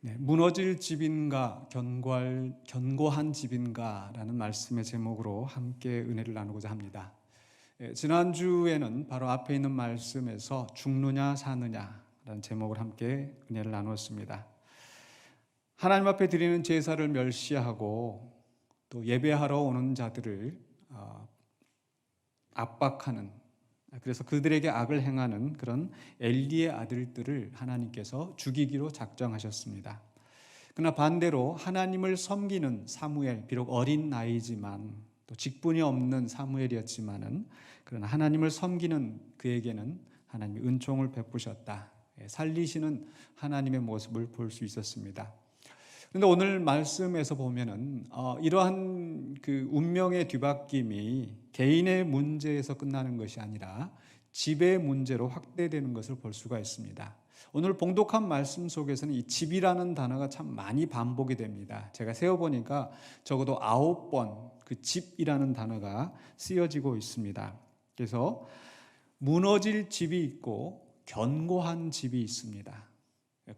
무너질 집인가 견고한 집인가라는 말씀의 제목으로 함께 은혜를 나누고자 합니다. 지난주에는 바로 앞에 있는 말씀에서 죽느냐 사느냐라는 제목을 함께 은혜를 나누었습니다. 하나님 앞에 드리는 제사를 멸시하고 또 예배하러 오는 자들을 압박하는, 그래서 그들에게 악을 행하는 그런 엘리의 아들들을 하나님께서 죽이기로 작정하셨습니다. 그러나 반대로 하나님을 섬기는 사무엘, 비록 어린 나이지만 또 직분이 없는 사무엘이었지만은 그러나 하나님을 섬기는 그에게는 하나님이 은총을 베푸셨다. 살리시는 하나님의 모습을 볼 수 있었습니다. 그런데 오늘 말씀에서 보면은 이러한 그 운명의 뒤바뀜이 개인의 문제에서 끝나는 것이 아니라 집의 문제로 확대되는 것을 볼 수가 있습니다. 오늘 봉독한 말씀 속에서는 이 집이라는 단어가 참 많이 반복이 됩니다. 제가 세어보니까 적어도 9번 그 집이라는 단어가 쓰여지고 있습니다. 그래서 무너질 집이 있고 견고한 집이 있습니다.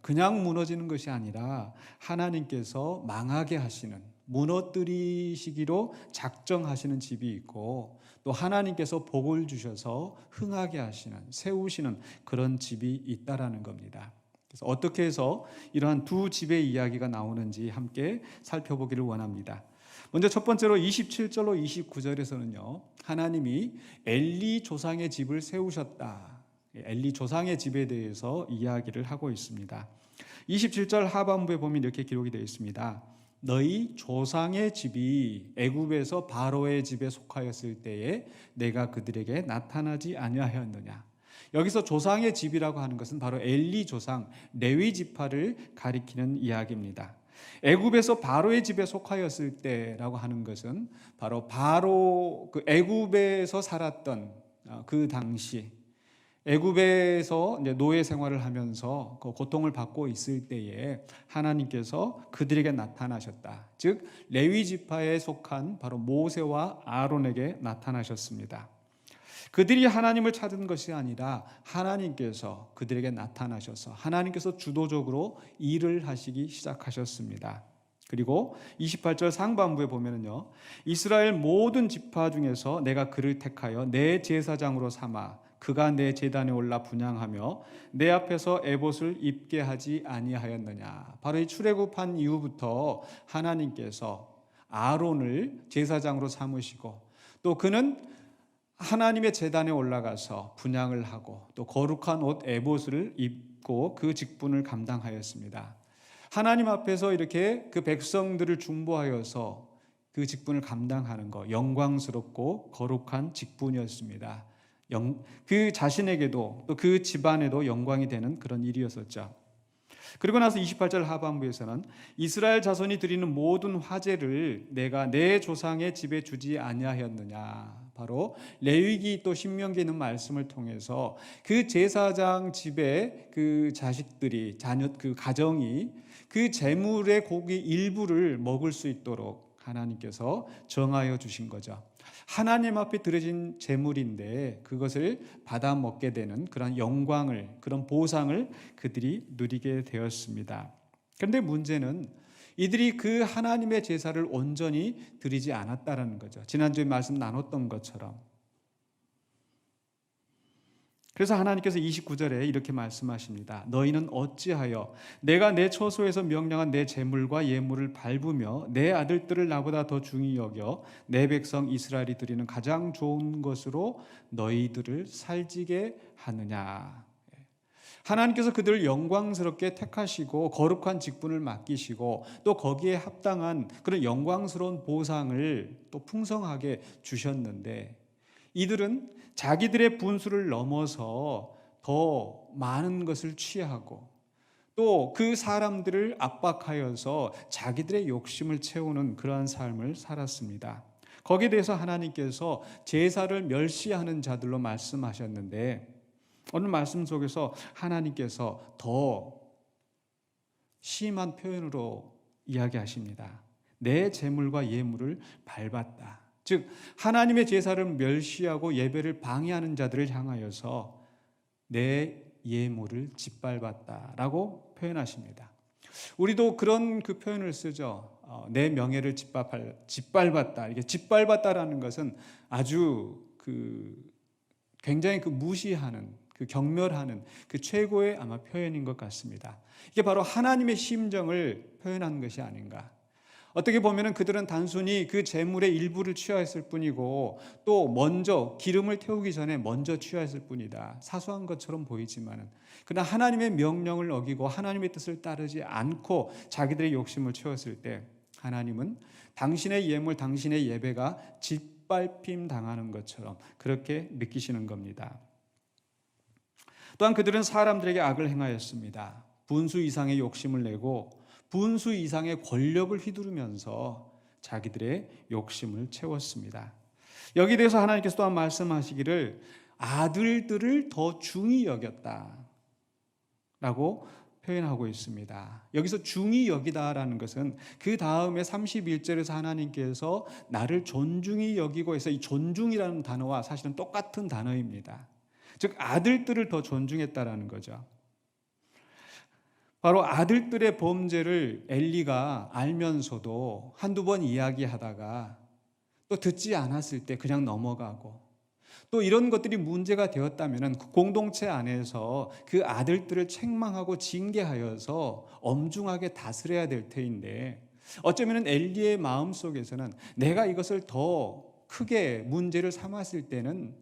그냥 무너지는 것이 아니라 하나님께서 망하게 하시는, 무너뜨리시기로 작정하시는 집이 있고 또 하나님께서 복을 주셔서 흥하게 하시는, 세우시는 그런 집이 있다라는 겁니다. 그래서 어떻게 해서 이러한 두 집의 이야기가 나오는지 함께 살펴보기를 원합니다. 먼저 첫 번째로 27절로 29절에서는요, 하나님이 엘리 조상의 집을 세우셨다, 엘리 조상의 집에 대해서 이야기를 하고 있습니다. 27절 하반부에 보면 이렇게 기록이 되어 있습니다. 너희 조상의 집이 애굽에서 바로의 집에 속하였을 때에 내가 그들에게 나타나지 아니하였느냐. 여기서 조상의 집이라고 하는 것은 바로 엘리 조상, 레위 지파를 가리키는 이야기입니다. 애굽에서 바로의 집에 속하였을 때라고 하는 것은 바로 그 애굽에서 살았던 그 당시, 애굽에서 이제 노예 생활을 하면서 그 고통을 받고 있을 때에 하나님께서 그들에게 나타나셨다. 즉 레위 지파에 속한 바로 모세와 아론에게 나타나셨습니다. 그들이 하나님을 찾은 것이 아니라 하나님께서 그들에게 나타나셔서 하나님께서 주도적으로 일을 하시기 시작하셨습니다. 그리고 28절 상반부에 보면은요, 이스라엘 모든 지파 중에서 내가 그를 택하여 내 제사장으로 삼아 그가 내 제단에 올라 분향하며 내 앞에서 에봇을 입게 하지 아니하였느냐. 바로 이 출애굽한 이후부터 하나님께서 아론을 제사장으로 삼으시고 또 그는 하나님의 제단에 올라가서 분향을 하고 또 거룩한 옷 에봇을 입고 그 직분을 감당하였습니다. 하나님 앞에서 이렇게 그 백성들을 중보하여서 그 직분을 감당하는 것, 영광스럽고 거룩한 직분이었습니다. 그 자신에게도 또 그 집안에도 영광이 되는 그런 일이었었죠. 그리고 나서 28절 하반부에서는 이스라엘 자손이 드리는 모든 화제를 내가 내 조상의 집에 주지 아니하였느냐. 바로 레위기 또 신명기에 있는 말씀을 통해서 그 제사장 집에 그 자식들이, 자녀, 그 가정이 그 제물의 고기 일부를 먹을 수 있도록 하나님께서 정하여 주신 거죠. 하나님 앞에 드려진 제물인데 그것을 받아 먹게 되는 그런 영광을, 그런 보상을 그들이 누리게 되었습니다. 그런데 문제는 이들이 그 하나님의 제사를 온전히 드리지 않았다라는 거죠. 지난주에 말씀 나눴던 것처럼. 그래서 하나님께서 29절에 이렇게 말씀하십니다. 너희는 어찌하여 내가 내 처소에서 명령한 내 제물과 예물을 밟으며 내 아들들을 나보다 더 중히 여겨 내 백성 이스라엘이 드리는 가장 좋은 것으로 너희들을 살지게 하느냐. 하나님께서 그들을 영광스럽게 택하시고 거룩한 직분을 맡기시고 또 거기에 합당한 그런 영광스러운 보상을 또 풍성하게 주셨는데 이들은 자기들의 분수를 넘어서 더 많은 것을 취하고 또 그 사람들을 압박하여서 자기들의 욕심을 채우는 그러한 삶을 살았습니다. 거기에 대해서 하나님께서 제사를 멸시하는 자들로 말씀하셨는데 오늘 말씀 속에서 하나님께서 더 심한 표현으로 이야기하십니다. 내 제물과 예물을 밟았다. 즉 하나님의 제사를 멸시하고 예배를 방해하는 자들을 향하여서 내 예물을 짓밟았다라고 표현하십니다. 우리도 그런 그 표현을 쓰죠. 내 명예를 짓밟았다. 이게 짓밟았다라는 것은 아주 굉장히 무시하는, 경멸하는 최고의 아마 표현인 것 같습니다. 이게 바로 하나님의 심정을 표현한 것이 아닌가. 어떻게 보면은 그들은 단순히 그 재물의 일부를 취하였을 뿐이고, 또 먼저 기름을 태우기 전에 먼저 취하였을 뿐이다. 사소한 것처럼 보이지만은, 그러나 하나님의 명령을 어기고 하나님의 뜻을 따르지 않고 자기들의 욕심을 채웠을 때, 하나님은 당신의 예물, 당신의 예배가 짓밟힘 당하는 것처럼 그렇게 느끼시는 겁니다. 또한 그들은 사람들에게 악을 행하였습니다. 분수 이상의 욕심을 내고 분수 이상의 권력을 휘두르면서 자기들의 욕심을 채웠습니다. 여기에 대해서 하나님께서 또한 말씀하시기를 아들들을 더 중히 여겼다 라고 표현하고 있습니다. 여기서 중히 여기다라는 것은 그 다음에 31절에서 하나님께서 나를 존중히 여기고 해서 이 존중이라는 단어와 사실은 똑같은 단어입니다. 즉 아들들을 더 존중했다라는 거죠. 바로 아들들의 범죄를 엘리가 알면서도 한두 번 이야기하다가 또 듣지 않았을 때 그냥 넘어가고, 또 이런 것들이 문제가 되었다면 공동체 안에서 그 아들들을 책망하고 징계하여서 엄중하게 다스려야 될 터인데, 어쩌면 엘리의 마음속에서는 내가 이것을 더 크게 문제를 삼았을 때는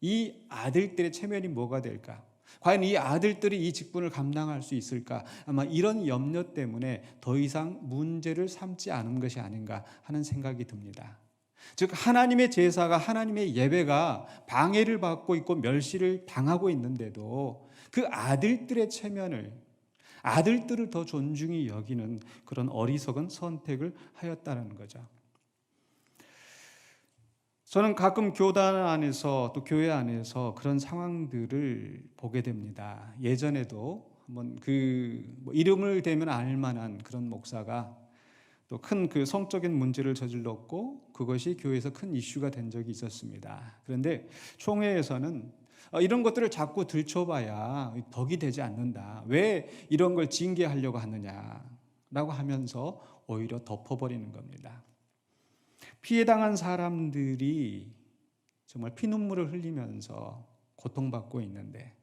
이 아들들의 체면이 뭐가 될까? 과연 이 아들들이 이 직분을 감당할 수 있을까? 아마 이런 염려 때문에 더 이상 문제를 삼지 않은 것이 아닌가 하는 생각이 듭니다. 즉 하나님의 제사가, 하나님의 예배가 방해를 받고 있고 멸시를 당하고 있는데도 그 아들들의 체면을, 아들들을 더 존중히 여기는 그런 어리석은 선택을 하였다는 거죠. 저는 가끔 교단 안에서 또 교회 안에서 그런 상황들을 보게 됩니다. 예전에도 한번 이름을 대면 알만한 그런 목사가 또 큰 성적인 문제를 저질렀고 그것이 교회에서 큰 이슈가 된 적이 있었습니다. 그런데 총회에서는 이런 것들을 자꾸 들춰봐야 덕이 되지 않는다. 왜 이런 걸 징계하려고 하느냐라고 하면서 오히려 덮어버리는 겁니다. 피해당한 사람들이 정말 피눈물을 흘리면서 고통받고 있는데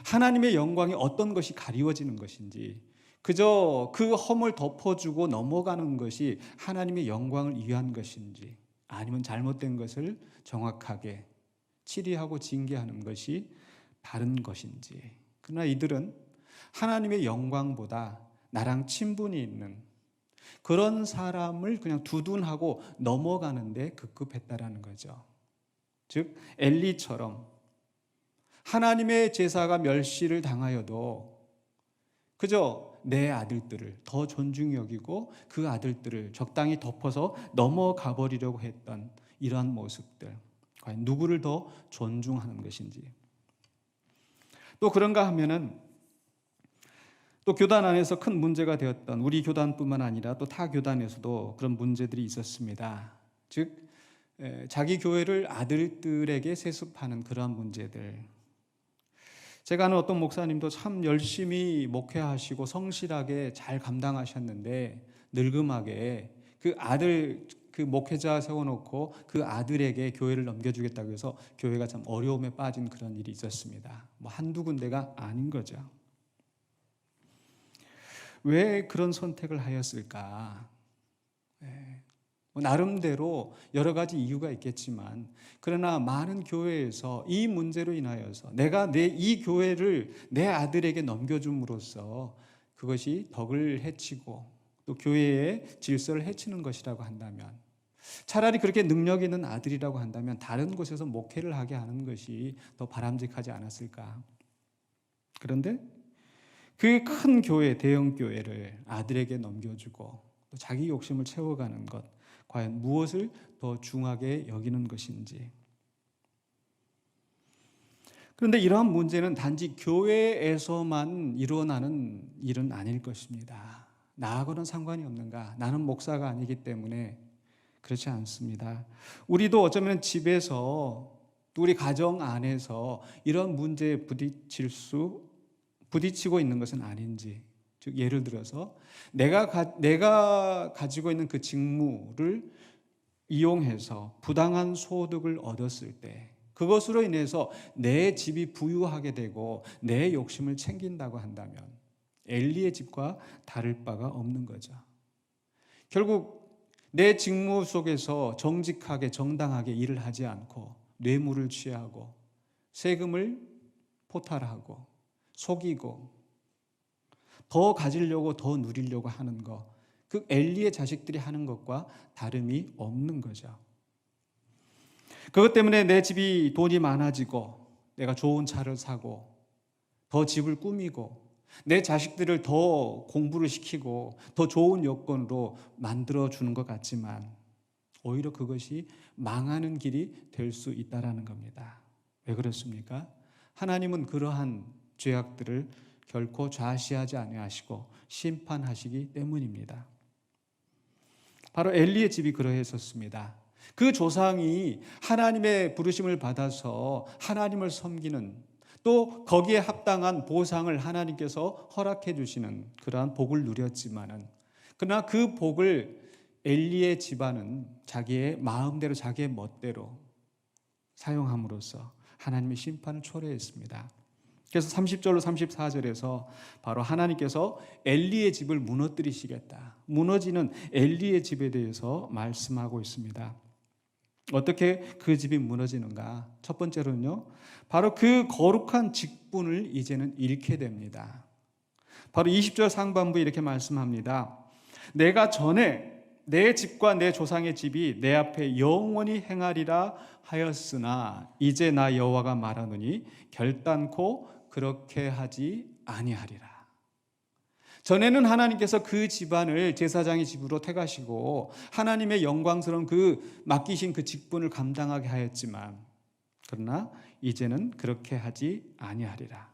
하나님의 영광이 어떤 것이 가리워지는 것인지, 그저 그 험을 덮어주고 넘어가는 것이 하나님의 영광을 위한 것인지, 아니면 잘못된 것을 정확하게 치리하고 징계하는 것이 다른 것인지. 그러나 이들은 하나님의 영광보다 나랑 친분이 있는 그런 사람을 그냥 두둔하고 넘어가는데 급급했다라는 거죠. 즉 엘리처럼 하나님의 제사가 멸시를 당하여도 그저 내 아들들을 더 존중히 여기고 그 아들들을 적당히 덮어서 넘어가 버리려고 했던 이러한 모습들, 과연 누구를 더 존중하는 것인지. 또 그런가 하면은 또 교단 안에서 큰 문제가 되었던, 우리 교단뿐만 아니라 또 타 교단에서도 그런 문제들이 있었습니다. 즉 자기 교회를 아들들에게 세습하는 그러한 문제들. 제가 아는 어떤 목사님도 참 열심히 목회하시고 성실하게 잘 감당하셨는데 늙음하게 그 아들, 그 목회자 세워놓고 그 아들에게 교회를 넘겨주겠다고 해서 교회가 참 어려움에 빠진 그런 일이 있었습니다. 한두 군데가 아닌 거죠. 왜 그런 선택을 하였을까? 나름대로 여러 가지 이유가 있겠지만, 그러나 많은 교회에서 이 문제로 인하여서 내가 이 교회를 내 아들에게 넘겨줌으로써 그것이 덕을 해치고 또 교회의 질서를 해치는 것이라고 한다면, 차라리 그렇게 능력 있는 아들이라고 한다면 다른 곳에서 목회를 하게 하는 것이 더 바람직하지 않았을까? 그런데 그 큰 교회, 대형 교회를 아들에게 넘겨주고 또 자기 욕심을 채워가는 것, 과연 무엇을 더 중하게 여기는 것인지. 그런데 이러한 문제는 단지 교회에서만 일어나는 일은 아닐 것입니다. 나하고는 상관이 없는가? 나는 목사가 아니기 때문에 그렇지 않습니다. 우리도 어쩌면 집에서 또 우리 가정 안에서 이런 문제에 부딪히고 있는 것은 아닌지, 즉 예를 들어서 내가 가지고 있는 그 직무를 이용해서 부당한 소득을 얻었을 때 그것으로 인해서 내 집이 부유하게 되고 내 욕심을 챙긴다고 한다면 엘리의 집과 다를 바가 없는 거죠. 결국 내 직무 속에서 정직하게 정당하게 일을 하지 않고 뇌물을 취하고 세금을 포탈하고 속이고 더 가지려고 더 누리려고 하는 것, 그 엘리의 자식들이 하는 것과 다름이 없는 거죠. 그것 때문에 내 집이 돈이 많아지고 내가 좋은 차를 사고 더 집을 꾸미고 내 자식들을 더 공부를 시키고 더 좋은 여건으로 만들어주는 것 같지만 오히려 그것이 망하는 길이 될 수 있다는 겁니다. 왜 그렇습니까? 하나님은 그러한 죄악들을 결코 좌시하지 아니하시고 심판하시기 때문입니다. 바로 엘리의 집이 그러했었습니다. 그 조상이 하나님의 부르심을 받아서 하나님을 섬기는 또 거기에 합당한 보상을 하나님께서 허락해 주시는 그러한 복을 누렸지만은 그러나 그 복을 엘리의 집안은 자기의 마음대로 자기의 멋대로 사용함으로써 하나님의 심판을 초래했습니다. 그래서 30절로 34절에서 바로 하나님께서 엘리의 집을 무너뜨리시겠다. 무너지는 엘리의 집에 대해서 말씀하고 있습니다. 어떻게 그 집이 무너지는가? 첫 번째로는요, 바로 그 거룩한 직분을 이제는 잃게 됩니다. 바로 20절 상반부에 이렇게 말씀합니다. 내가 전에 내 집과 내 조상의 집이 내 앞에 영원히 행하리라 하였으나 이제 나 여호와가 말하노니 결단코 그렇게 하지 아니하리라. 전에는 하나님께서 그 집안을 제사장의 집으로 택하시고 하나님의 영광스러운 그 맡기신 그 직분을 감당하게 하였지만 그러나 이제는 그렇게 하지 아니하리라.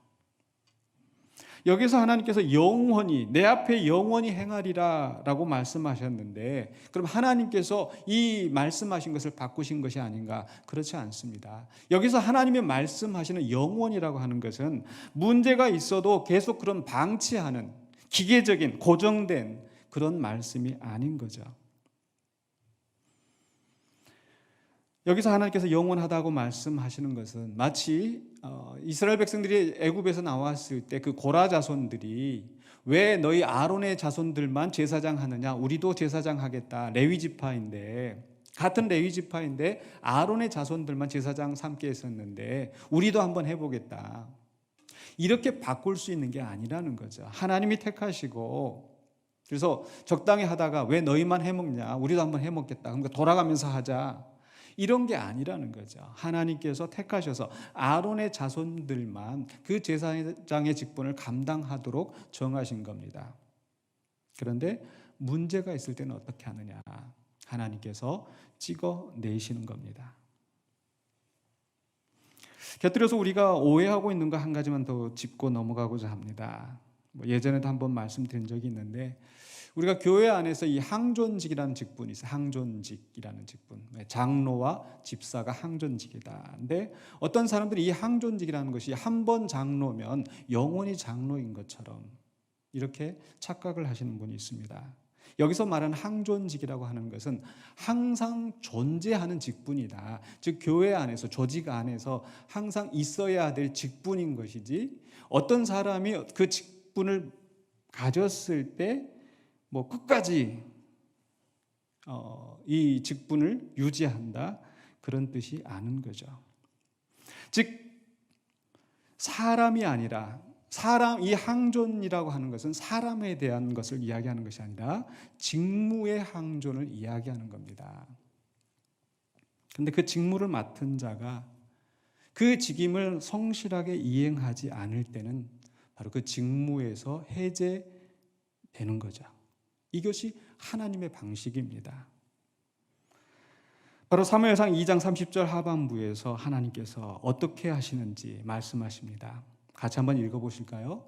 여기서 하나님께서 영원히 내 앞에 영원히 행하리라 라고 말씀하셨는데 그럼 하나님께서 이 말씀하신 것을 바꾸신 것이 아닌가? 그렇지 않습니다. 여기서 하나님의 말씀하시는 영원이라고 하는 것은 문제가 있어도 계속 그런 방치하는 기계적인 고정된 그런 말씀이 아닌 거죠. 여기서 하나님께서 영원하다고 말씀하시는 것은 마치 이스라엘 백성들이 애굽에서 나왔을 때 그 고라 자손들이 왜 너희 아론의 자손들만 제사장 하느냐? 우리도 제사장 하겠다. 레위 지파인데 같은 레위 지파인데 아론의 자손들만 제사장 삼게 했었는데 우리도 한번 해보겠다. 이렇게 바꿀 수 있는 게 아니라는 거죠. 하나님이 택하시고 그래서 적당히 하다가 왜 너희만 해먹냐? 우리도 한번 해먹겠다. 그러니까 돌아가면서 하자. 이런 게 아니라는 거죠. 하나님께서 택하셔서 아론의 자손들만 그 제사장의 직분을 감당하도록 정하신 겁니다. 그런데 문제가 있을 때는 어떻게 하느냐? 하나님께서 찍어내시는 겁니다. 곁들여서 우리가 오해하고 있는 거 한 가지만 더 짚고 넘어가고자 합니다. 예전에도 한번 말씀드린 적이 있는데 우리가 교회 안에서 이 항존직이라는 직분이 있어요. 항존직이라는 직분. 장로와 집사가 항존직이다. 근데 어떤 사람들이 이 항존직이라는 것이 한 번 장로면 영원히 장로인 것처럼 이렇게 착각을 하시는 분이 있습니다. 여기서 말하는 항존직이라고 하는 것은 항상 존재하는 직분이다. 즉 교회 안에서 조직 안에서 항상 있어야 될 직분인 것이지 어떤 사람이 그 직분을 가졌을 때 끝까지 이 직분을 유지한다 그런 뜻이 아닌 거죠. 즉 사람이 아니라 이 항존이라고 하는 것은 사람에 대한 것을 이야기하는 것이 아니라 직무의 항존을 이야기하는 겁니다. 그런데 그 직무를 맡은 자가 그 직임을 성실하게 이행하지 않을 때는 바로 그 직무에서 해제되는 거죠. 이것이 하나님의 방식입니다. 바로 사무엘상 2장 30절 하반부에서 하나님께서 어떻게 하시는지 말씀하십니다. 같이 한번 읽어보실까요?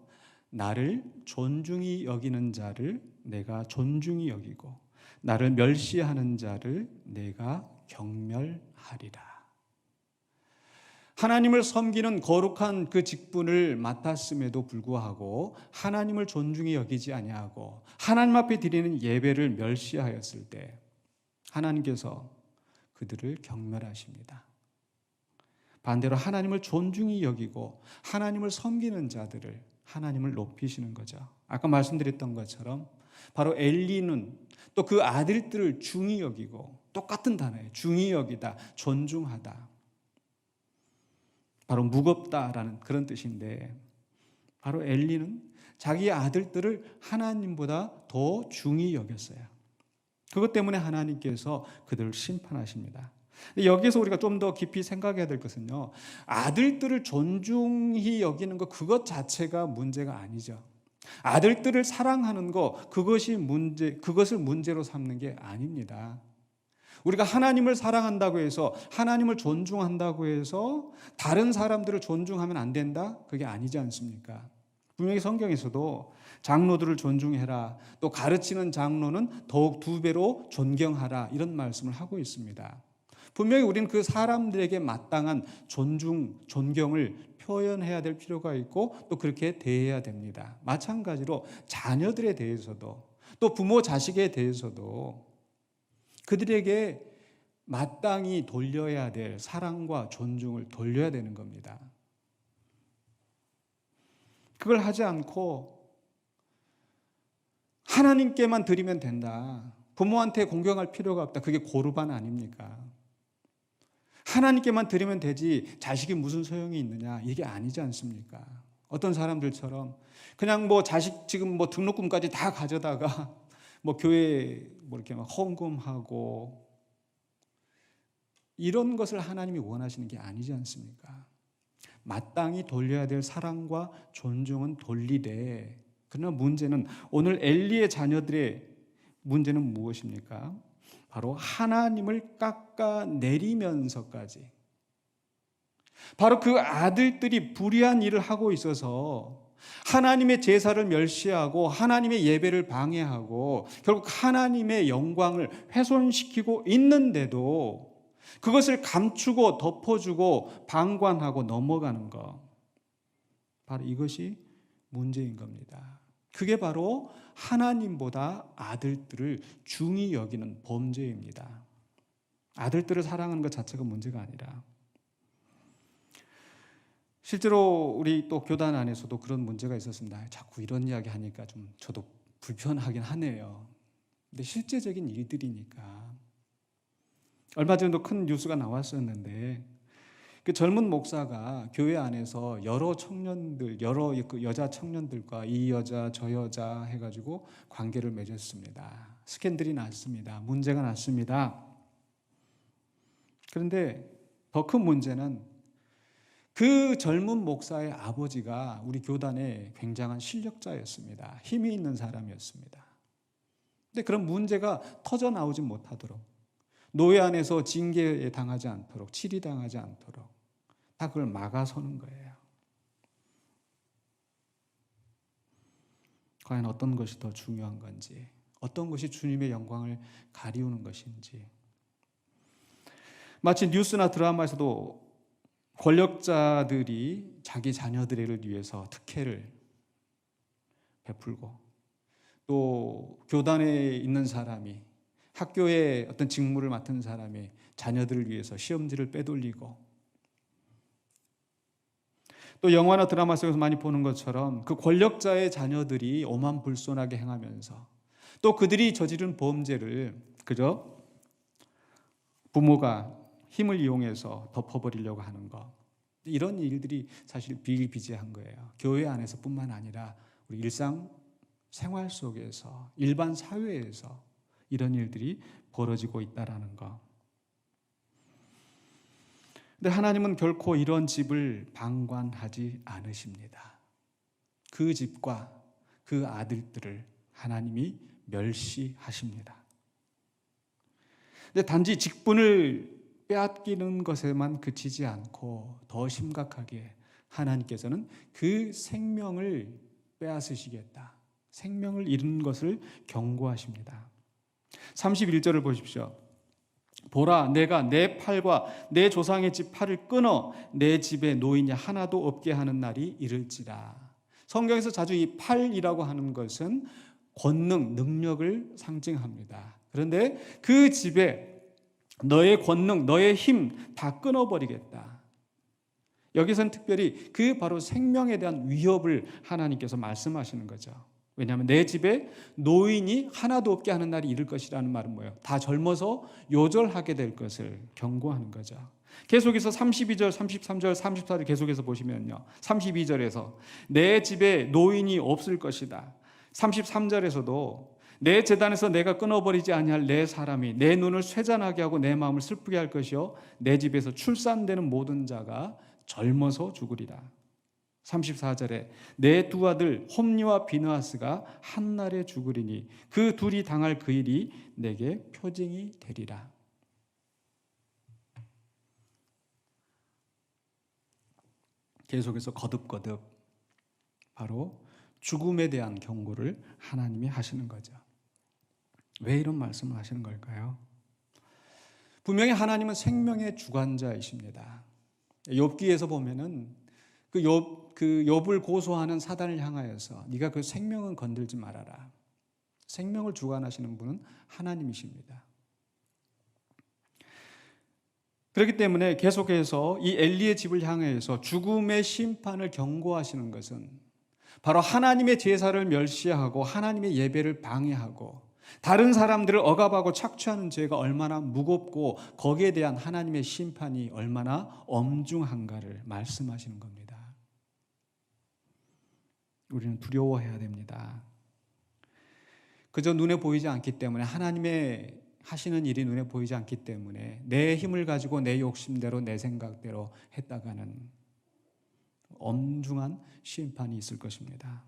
나를 존중히 여기는 자를 내가 존중히 여기고 나를 멸시하는 자를 내가 경멸하리라. 하나님을 섬기는 거룩한 그 직분을 맡았음에도 불구하고 하나님을 존중히 여기지 아니하고 하나님 앞에 드리는 예배를 멸시하였을 때 하나님께서 그들을 경멸하십니다. 반대로 하나님을 존중히 여기고 하나님을 섬기는 자들을 하나님을 높이시는 거죠. 아까 말씀드렸던 것처럼 바로 엘리는 또 그 아들들을 중히 여기고, 똑같은 단어예요. 중히 여기다, 존중하다. 바로 무겁다라는 그런 뜻인데, 바로 엘리는 자기 아들들을 하나님보다 더 중히 여겼어요. 그것 때문에 하나님께서 그들을 심판하십니다. 여기서 우리가 좀 더 깊이 생각해야 될 것은요, 아들들을 존중히 여기는 것 그것 자체가 문제가 아니죠. 아들들을 사랑하는 것 그것을 문제로 삼는 게 아닙니다. 우리가 하나님을 사랑한다고 해서, 하나님을 존중한다고 해서 다른 사람들을 존중하면 안 된다? 그게 아니지 않습니까? 분명히 성경에서도 장로들을 존중해라, 또 가르치는 장로는 더욱 2배로 존경하라, 이런 말씀을 하고 있습니다. 분명히 우리는 그 사람들에게 마땅한 존경을 표현해야 될 필요가 있고 또 그렇게 대해야 됩니다. 마찬가지로 자녀들에 대해서도, 또 부모 자식에 대해서도 그들에게 마땅히 돌려야 될 사랑과 존중을 돌려야 되는 겁니다. 그걸 하지 않고 하나님께만 드리면 된다, 부모한테 공경할 필요가 없다, 그게 고르반 아닙니까? 하나님께만 드리면 되지 자식이 무슨 소용이 있느냐, 이게 아니지 않습니까? 어떤 사람들처럼 그냥 자식 지금 등록금까지 다 가져다가 교회에 이렇게 헌금하고 이런 것을 하나님이 원하시는 게 아니지 않습니까? 마땅히 돌려야 될 사랑과 존중은 돌리되, 그러나 문제는, 오늘 엘리의 자녀들의 문제는 무엇입니까? 바로 하나님을 깎아내리면서까지, 바로 그 아들들이 불의한 일을 하고 있어서 하나님의 제사를 멸시하고 하나님의 예배를 방해하고 결국 하나님의 영광을 훼손시키고 있는데도 그것을 감추고 덮어주고 방관하고 넘어가는 것, 바로 이것이 문제인 겁니다. 그게 바로 하나님보다 아들들을 중히 여기는 범죄입니다. 아들들을 사랑하는 것 자체가 문제가 아니라, 실제로 우리 또 교단 안에서도 그런 문제가 있었습니다. 자꾸 이런 이야기 하니까 좀 저도 불편하긴 하네요. 근데 실제적인 일들이니까. 얼마 전에도 큰 뉴스가 나왔었는데, 그 젊은 목사가 교회 안에서 여러 청년들, 여러 여자 청년들과 이 여자 저 여자 해가지고 관계를 맺었습니다. 스캔들이 났습니다. 문제가 났습니다. 그런데 더 큰 문제는 그 젊은 목사의 아버지가 우리 교단의 굉장한 실력자였습니다. 힘이 있는 사람이었습니다. 근데 그런 문제가 터져 나오지 못하도록, 노예 안에서 징계에 당하지 않도록, 치리당하지 않도록 다 그걸 막아서는 거예요. 과연 어떤 것이 더 중요한 건지, 어떤 것이 주님의 영광을 가리우는 것인지. 마치 뉴스나 드라마에서도 권력자들이 자기 자녀들을 위해서 특혜를 베풀고, 또 교단에 있는 사람이, 학교에 어떤 직무를 맡은 사람이 자녀들을 위해서 시험지를 빼돌리고, 또 영화나 드라마 속에서 많이 보는 것처럼 그 권력자의 자녀들이 오만불손하게 행하면서 또 그들이 저지른 범죄를 그저 부모가 힘을 이용해서 덮어버리려고 하는 것, 이런 일들이 사실 비일비재한 거예요. 교회 안에서뿐만 아니라 우리 일상 생활 속에서, 일반 사회에서 이런 일들이 벌어지고 있다라는 것. 근데 하나님은 결코 이런 집을 방관하지 않으십니다. 그 집과 그 아들들을 하나님이 멸시하십니다. 근데 단지 직분을 빼앗기는 것에만 그치지 않고 더 심각하게 하나님께서는 그 생명을 빼앗으시겠다, 생명을 잃은 것을 경고하십니다. 31절을 보십시오. 보라, 내가 내 팔과 내 조상의 집 팔을 끊어 내 집에 노인이 하나도 없게 하는 날이 이를지라. 성경에서 자주 이 팔이라고 하는 것은 권능, 능력을 상징합니다. 그런데 그 집에 너의 권능, 너의 힘 다 끊어버리겠다. 여기서는 특별히 그 바로 생명에 대한 위협을 하나님께서 말씀하시는 거죠. 왜냐하면 내 집에 노인이 하나도 없게 하는 날이 이를 것이라는 말은 뭐예요? 다 젊어서 요절하게 될 것을 경고하는 거죠. 계속해서 32절, 33절, 34절 계속해서 보시면요. 32절에서 내 집에 노인이 없을 것이다. 33절에서도 내 제단에서 내가 끊어버리지 아니할 내 사람이 내 눈을 쇠잔하게 하고 내 마음을 슬프게 할 것이요 내 집에서 출산되는 모든 자가 젊어서 죽으리라. 34절에 내 두 아들 홈리와 비느하스가 한날에 죽으리니 그 둘이 당할 그 일이 내게 표징이 되리라. 계속해서 거듭거듭 바로 죽음에 대한 경고를 하나님이 하시는 거죠. 왜 이런 말씀을 하시는 걸까요? 분명히 하나님은 생명의 주관자이십니다. 욥기에서 보면은 그 욥을 고소하는 사단을 향하여서 네가 그 생명은 건들지 말아라. 생명을 주관하시는 분은 하나님이십니다. 그렇기 때문에 계속해서 이 엘리의 집을 향해서 죽음의 심판을 경고하시는 것은 바로 하나님의 제사를 멸시하고 하나님의 예배를 방해하고 다른 사람들을 억압하고 착취하는 죄가 얼마나 무겁고 거기에 대한 하나님의 심판이 얼마나 엄중한가를 말씀하시는 겁니다. 우리는 두려워해야 됩니다. 그저 눈에 보이지 않기 때문에 하나님의 하시는 일이 눈에 보이지 않기 때문에 내 힘을 가지고 내 욕심대로 내 생각대로 했다가는 엄중한 심판이 있을 것입니다.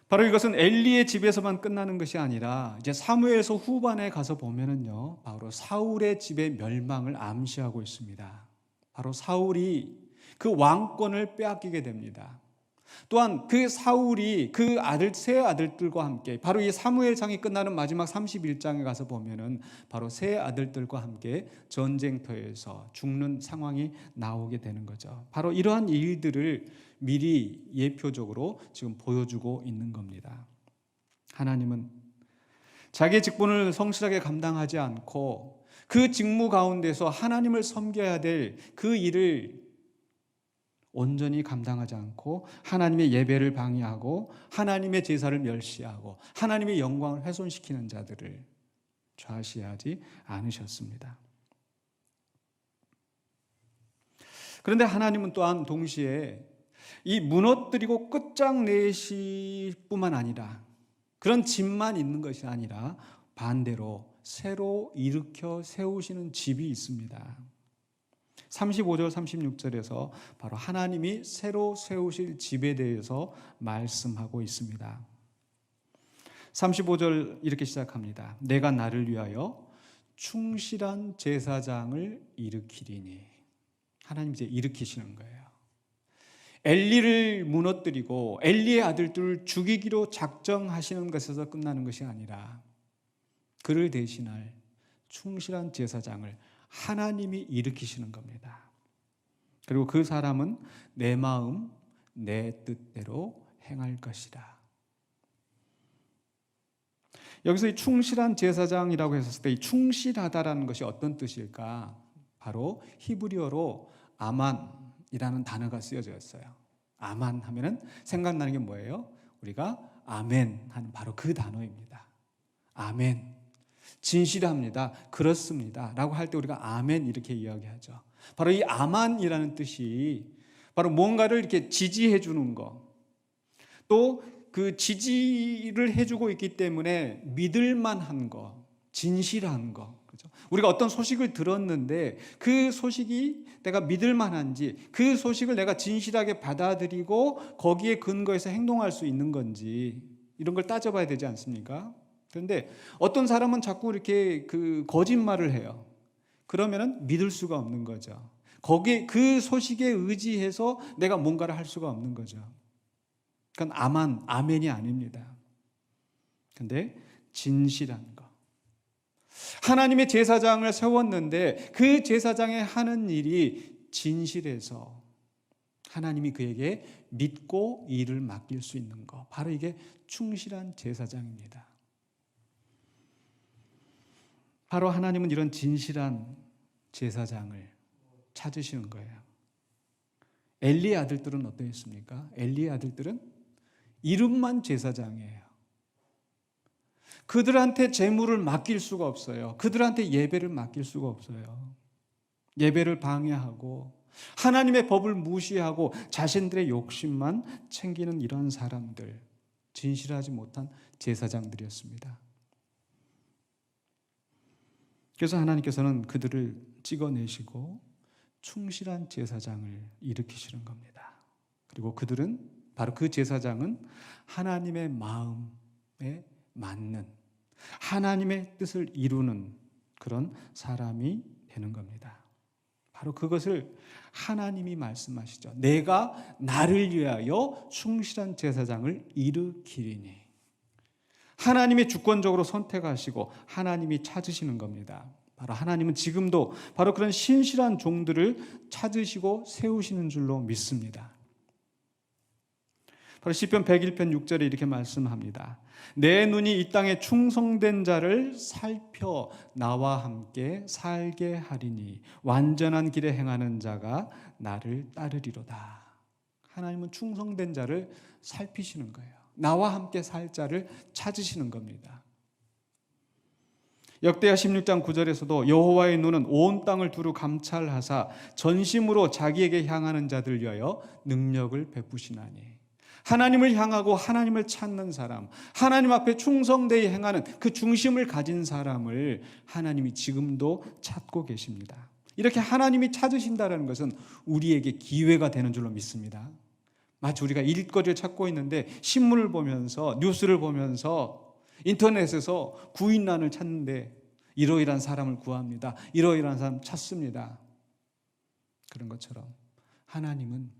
바로 이것은 엘리의 집에서만 끝나는 것이 아니라 이제 사무엘서 후반에 가서 보면은요, 바로 사울의 집의 멸망을 암시하고 있습니다. 바로 사울이 그 왕권을 빼앗기게 됩니다. 또한 그 사울이 그 세 아들들과 함께 바로 이 사무엘상이 끝나는 마지막 31장에 가서 보면은 바로 세 아들들과 함께 전쟁터에서 죽는 상황이 나오게 되는 거죠. 바로 이러한 일들을 미리 예표적으로 지금 보여주고 있는 겁니다. 하나님은 자기의 직분을 성실하게 감당하지 않고 그 직무 가운데서 하나님을 섬겨야 될 그 일을 온전히 감당하지 않고 하나님의 예배를 방해하고 하나님의 제사를 멸시하고 하나님의 영광을 훼손시키는 자들을 좌시하지 않으셨습니다. 그런데 하나님은 또한 동시에 이 무너뜨리고 끝장내실 뿐만 아니라 그런 집만 있는 것이 아니라 반대로 새로 일으켜 세우시는 집이 있습니다. 35절 36절에서 바로 하나님이 새로 세우실 집에 대해서 말씀하고 있습니다. 35절 이렇게 시작합니다. 내가 나를 위하여 충실한 제사장을 일으키리니. 하나님 이제 일으키시는 거예요. 엘리를 무너뜨리고 엘리의 아들들을 죽이기로 작정하시는 것에서 끝나는 것이 아니라 그를 대신할 충실한 제사장을 하나님이 일으키시는 겁니다. 그리고 그 사람은 내 마음, 내 뜻대로 행할 것이라. 여기서 이 충실한 제사장이라고 했을 때 이 충실하다라는 것이 어떤 뜻일까? 바로 히브리어로 아만이라는 단어가 쓰여져 있어요. 아만 하면은 생각나는 게 뭐예요? 우리가 아멘 하는 바로 그 단어입니다. 아멘. 진실합니다. 그렇습니다. 라고 할 때 우리가 아멘 이렇게 이야기하죠. 바로 이 아만이라는 뜻이 바로 뭔가를 이렇게 지지해 주는 거. 또 그 지지를 해주고 있기 때문에 믿을만한 거, 진실한 거. 그렇죠? 우리가 어떤 소식을 들었는데 그 소식이 내가 믿을만한지, 그 소식을 내가 진실하게 받아들이고 거기에 근거해서 행동할 수 있는 건지 이런 걸 따져봐야 되지 않습니까? 그런데 어떤 사람은 자꾸 이렇게 그 거짓말을 해요. 그러면은 믿을 수가 없는 거죠. 거기에 그 소식에 의지해서 내가 뭔가를 할 수가 없는 거죠. 그건 아멘이 아닙니다. 근데 진실한 거. 하나님의 제사장을 세웠는데 그 제사장이 하는 일이 진실해서 하나님이 그에게 믿고 일을 맡길 수 있는 것, 바로 이게 충실한 제사장입니다. 바로 하나님은 이런 진실한 제사장을 찾으시는 거예요. 엘리의 아들들은 어떠했습니까? 엘리의 아들들은 이름만 제사장이에요. 그들한테 제물을 맡길 수가 없어요. 그들한테 예배를 맡길 수가 없어요. 예배를 방해하고 하나님의 법을 무시하고 자신들의 욕심만 챙기는 이런 사람들, 진실하지 못한 제사장들이었습니다. 그래서 하나님께서는 그들을 찍어내시고 충실한 제사장을 일으키시는 겁니다. 그리고 그들은, 바로 그 제사장은 하나님의 마음에 맞는, 하나님의 뜻을 이루는 그런 사람이 되는 겁니다. 바로 그것을 하나님이 말씀하시죠. 내가 나를 위하여 충실한 제사장을 일으키리니. 하나님이 주권적으로 선택하시고 하나님이 찾으시는 겁니다. 바로 하나님은 지금도 바로 그런 신실한 종들을 찾으시고 세우시는 줄로 믿습니다. 바로 시편 101편 6절에 이렇게 말씀합니다. 내 눈이 이 땅에 충성된 자를 살펴 나와 함께 살게 하리니 완전한 길에 행하는 자가 나를 따르리로다. 하나님은 충성된 자를 살피시는 거예요. 나와 함께 살 자를 찾으시는 겁니다. 역대하 16장 9절에서도 여호와의 눈은 온 땅을 두루 감찰하사 전심으로 자기에게 향하는 자들 위하여 능력을 베푸시나니. 하나님을 향하고 하나님을 찾는 사람, 하나님 앞에 충성되이 행하는 그 중심을 가진 사람을 하나님이 지금도 찾고 계십니다. 이렇게 하나님이 찾으신다는 것은 우리에게 기회가 되는 줄로 믿습니다. 마치 우리가 일거리를 찾고 있는데 신문을 보면서, 뉴스를 보면서, 인터넷에서 구인난을 찾는데 이러이러한 사람을 구합니다, 이러이러한 사람 찾습니다. 그런 것처럼 하나님은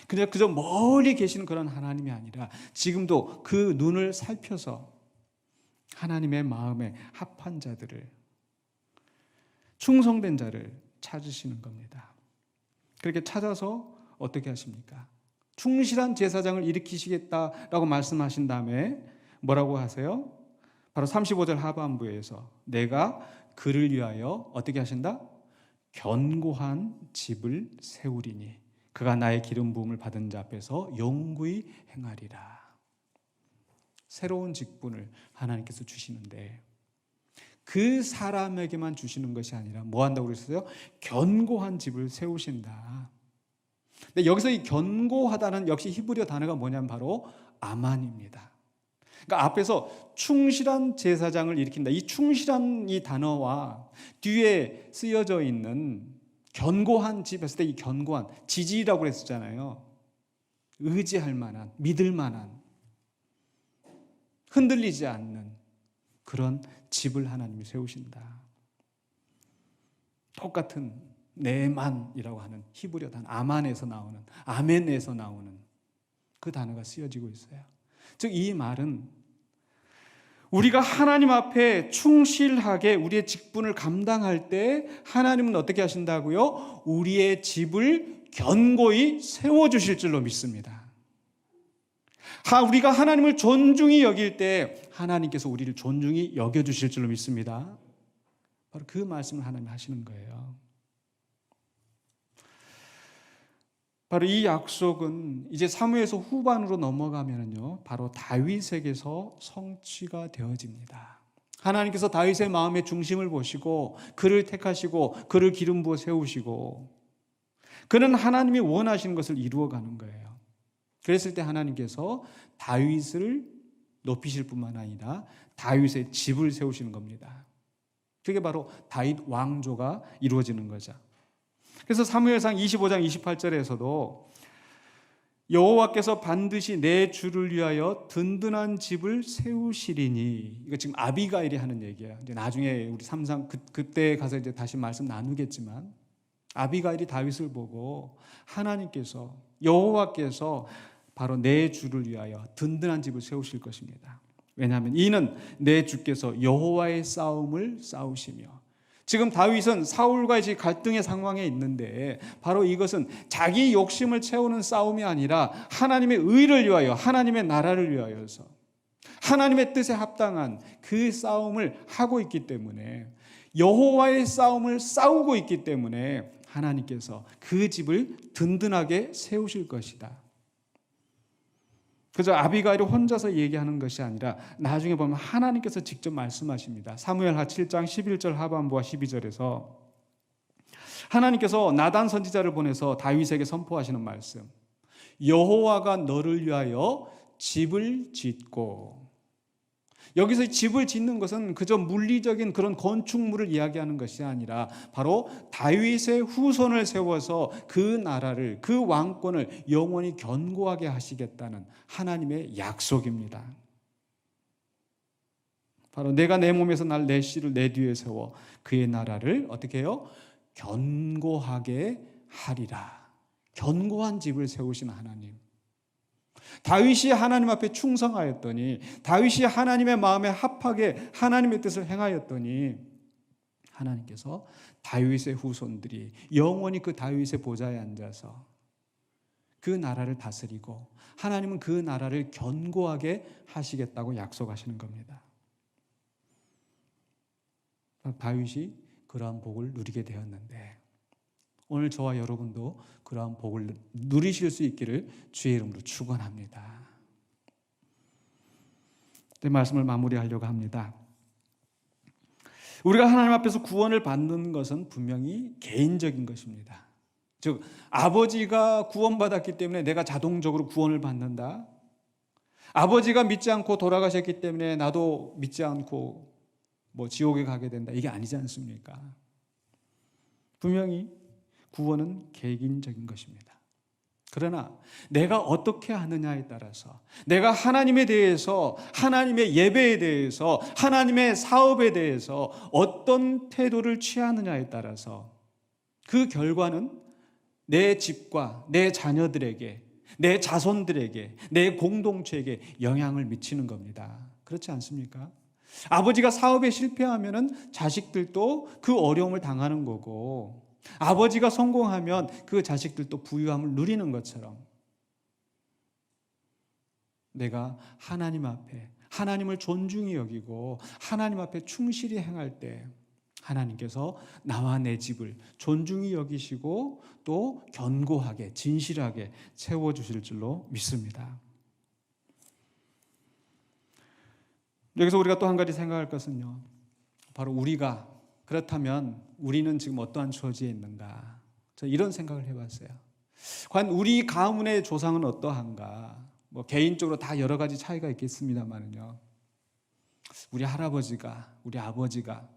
그냥 그저 멀리 계시는 그런 하나님이 아니라 지금도 그 눈을 살펴서 하나님의 마음에 합한 자들을, 충성된 자를 찾으시는 겁니다. 그렇게 찾아서 어떻게 하십니까? 충실한 제사장을 일으키시겠다라고 말씀하신 다음에 뭐라고 하세요? 바로 35절 하반부에서 내가 그를 위하여 어떻게 하신다? 견고한 집을 세우리니 그가 나의 기름 부음을 받은 자 앞에서 영구히 행하리라. 새로운 직분을 하나님께서 주시는데 그 사람에게만 주시는 것이 아니라 뭐 한다고 그랬어요? 견고한 집을 세우신다. 근데 여기서 이 견고하다는 역시 히브리어 단어가 뭐냐면 바로 아만입니다. 그러니까 앞에서 충실한 제사장을 일으킨다. 이 충실한 이 단어와 뒤에 쓰여져 있는 견고한 집 했을 때 이 견고한, 지지라고 했었잖아요. 의지할 만한, 믿을 만한, 흔들리지 않는 그런 집을 하나님이 세우신다. 똑같은 네만이라고 하는 히브리어 단어, 아만에서 나오는, 아멘에서 나오는 그 단어가 쓰여지고 있어요. 즉 이 말은 우리가 하나님 앞에 충실하게 우리의 직분을 감당할 때 하나님은 어떻게 하신다고요? 우리의 집을 견고히 세워주실 줄로 믿습니다. 우리가 하나님을 존중히 여길 때 하나님께서 우리를 존중히 여겨주실 줄로 믿습니다. 바로 그 말씀을 하나님 하시는 거예요. 바로 이 약속은 이제 사무엘서 후반으로 넘어가면요, 바로 다윗에게서 성취가 되어집니다. 하나님께서 다윗의 마음의 중심을 보시고 그를 택하시고 그를 기름 부어 세우시고 그는 하나님이 원하시는 것을 이루어가는 거예요. 그랬을 때 하나님께서 다윗을 높이실 뿐만 아니라 다윗의 집을 세우시는 겁니다. 그게 바로 다윗 왕조가 이루어지는 거죠. 그래서 사무엘상 25장 28절에서도 여호와께서 반드시 내 주를 위하여 든든한 집을 세우시리니, 이거 지금 아비가일이 하는 얘기예요. 이제 나중에 우리 3장 그때 가서 이제 다시 말씀 나누겠지만 아비가일이 다윗을 보고 하나님께서, 여호와께서 바로 내 주를 위하여 든든한 집을 세우실 것입니다. 왜냐하면 이는 내 주께서 여호와의 싸움을 싸우시며. 지금 다윗은 사울과의 갈등의 상황에 있는데 바로 이것은 자기 욕심을 채우는 싸움이 아니라 하나님의 의를 위하여, 하나님의 나라를 위하여서 하나님의 뜻에 합당한 그 싸움을 하고 있기 때문에, 여호와의 싸움을 싸우고 있기 때문에 하나님께서 그 집을 든든하게 세우실 것이다. 그저 아비가일이 혼자서 얘기하는 것이 아니라 나중에 보면 하나님께서 직접 말씀하십니다. 사무엘하 7장 11절 하반부와 12절에서 하나님께서 나단 선지자를 보내서 다윗에게 선포하시는 말씀, 여호와가 너를 위하여 집을 짓고. 여기서 집을 짓는 것은 그저 물리적인 그런 건축물을 이야기하는 것이 아니라 바로 다윗의 후손을 세워서 그 나라를, 그 왕권을 영원히 견고하게 하시겠다는 하나님의 약속입니다. 바로 내가 내 몸에서 날 내 씨를 내 뒤에 세워 그의 나라를 어떻게 해요? 견고하게 하리라. 견고한 집을 세우신 하나님. 다윗이 하나님 앞에 충성하였더니, 다윗이 하나님의 마음에 합하게 하나님의 뜻을 행하였더니 하나님께서 다윗의 후손들이 영원히 그 다윗의 보좌에 앉아서 그 나라를 다스리고 하나님은 그 나라를 견고하게 하시겠다고 약속하시는 겁니다. 다윗이 그러한 복을 누리게 되었는데 오늘 저와 여러분도 그러한 복을 누리실 수 있기를 주의 이름으로 축원합니다. 내 말씀을 마무리하려고 합니다. 우리가 하나님 앞에서 구원을 받는 것은 분명히 개인적인 것입니다. 즉 아버지가 구원받았기 때문에 내가 자동적으로 구원을 받는다. 아버지가 믿지 않고 돌아가셨기 때문에 나도 믿지 않고 지옥에 가게 된다. 이게 아니지 않습니까? 분명히 구원은 개인적인 것입니다. 그러나 내가 어떻게 하느냐에 따라서, 내가 하나님에 대해서, 하나님의 예배에 대해서, 하나님의 사업에 대해서 어떤 태도를 취하느냐에 따라서 그 결과는 내 집과 내 자녀들에게, 내 자손들에게, 내 공동체에게 영향을 미치는 겁니다. 그렇지 않습니까? 아버지가 사업에 실패하면 자식들도 그 어려움을 당하는 거고, 아버지가 성공하면 그 자식들도 부유함을 누리는 것처럼 내가 하나님 앞에 하나님을 존중히 여기고 하나님 앞에 충실히 행할 때 하나님께서 나와 내 집을 존중히 여기시고 또 견고하게 진실하게 세워주실 줄로 믿습니다. 여기서 우리가 또 한 가지 생각할 것은요, 바로 우리가 그렇다면 우리는 지금 어떠한 처지에 있는가? 저 이런 생각을 해봤어요. 과연 우리 가문의 조상은 어떠한가? 개인적으로 다 여러 가지 차이가 있겠습니다만은요, 우리 할아버지가, 우리 아버지가,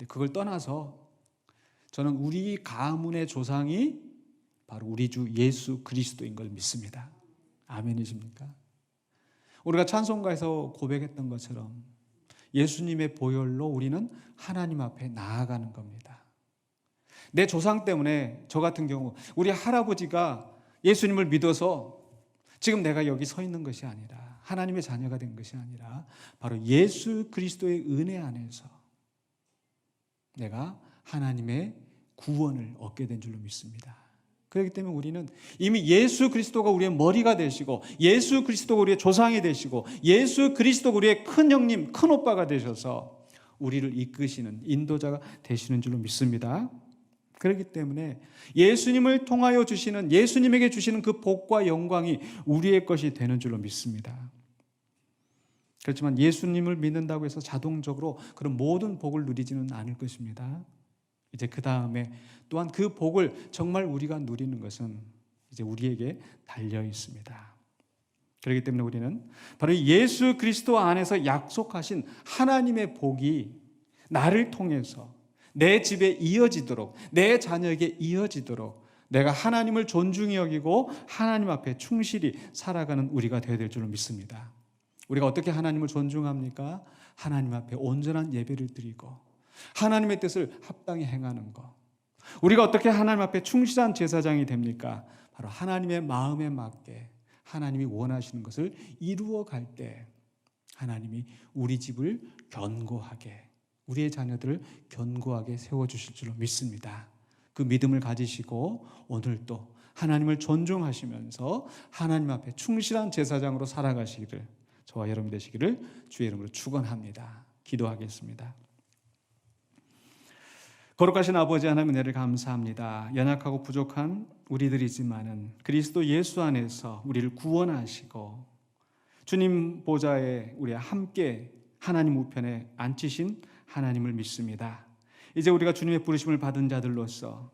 그걸 떠나서 저는 우리 가문의 조상이 바로 우리 주 예수 그리스도인 걸 믿습니다. 아멘이십니까? 우리가 찬송가에서 고백했던 것처럼 예수님의 보혈로 우리는 하나님 앞에 나아가는 겁니다. 내 조상 때문에, 저 같은 경우 우리 할아버지가 예수님을 믿어서 지금 내가 여기 서 있는 것이 아니라, 하나님의 자녀가 된 것이 아니라 바로 예수 그리스도의 은혜 안에서 내가 하나님의 구원을 얻게 된 줄로 믿습니다. 그렇기 때문에 우리는 이미 예수 그리스도가 우리의 머리가 되시고, 예수 그리스도가 우리의 조상이 되시고, 예수 그리스도가 우리의 큰 형님, 큰 오빠가 되셔서 우리를 이끄시는 인도자가 되시는 줄로 믿습니다. 그렇기 때문에 예수님을 통하여 주시는, 예수님에게 주시는 그 복과 영광이 우리의 것이 되는 줄로 믿습니다. 그렇지만 예수님을 믿는다고 해서 자동적으로 그런 모든 복을 누리지는 않을 것입니다. 이제 그 다음에 또한 그 복을 정말 우리가 누리는 것은 이제 우리에게 달려 있습니다. 그렇기 때문에 우리는 바로 예수 그리스도 안에서 약속하신 하나님의 복이 나를 통해서 내 집에 이어지도록, 내 자녀에게 이어지도록 내가 하나님을 존중히 여기고 하나님 앞에 충실히 살아가는 우리가 되어야 될 줄로 믿습니다. 우리가 어떻게 하나님을 존중합니까? 하나님 앞에 온전한 예배를 드리고 하나님의 뜻을 합당히 행하는 것. 우리가 어떻게 하나님 앞에 충실한 제사장이 됩니까? 바로 하나님의 마음에 맞게 하나님이 원하시는 것을 이루어 갈 때 하나님이 우리 집을 견고하게, 우리의 자녀들을 견고하게 세워주실 줄로 믿습니다. 그 믿음을 가지시고 오늘도 하나님을 존중하시면서 하나님 앞에 충실한 제사장으로 살아가시기를, 저와 여러분 되시기를 주의 이름으로 축원합니다. 기도하겠습니다. 거룩하신 아버지 하나님, 은혜를 감사합니다. 연약하고 부족한 우리들이지만은 그리스도 예수 안에서 우리를 구원하시고 주님 보좌에 우리 함께 하나님 우편에 앉히신 하나님을 믿습니다. 이제 우리가 주님의 부르심을 받은 자들로서,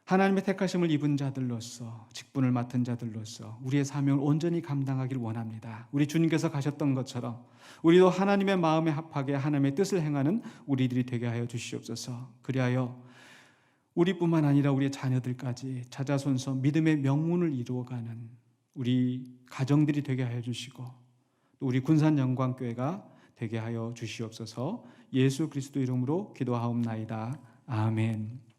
하나님의 택하심을 입은 자들로서, 직분을 맡은 자들로서 우리의 사명을 온전히 감당하기를 원합니다. 우리 주님께서 가셨던 것처럼 우리도 하나님의 마음에 합하게 하나님의 뜻을 행하는 우리들이 되게 하여 주시옵소서. 그리하여 우리뿐만 아니라 우리의 자녀들까지 자자손손 믿음의 명문을 이루어가는 우리 가정들이 되게 하여 주시고, 또 우리 군산영광교회가 되게 하여 주시옵소서. 예수 그리스도 이름으로 기도하옵나이다. 아멘.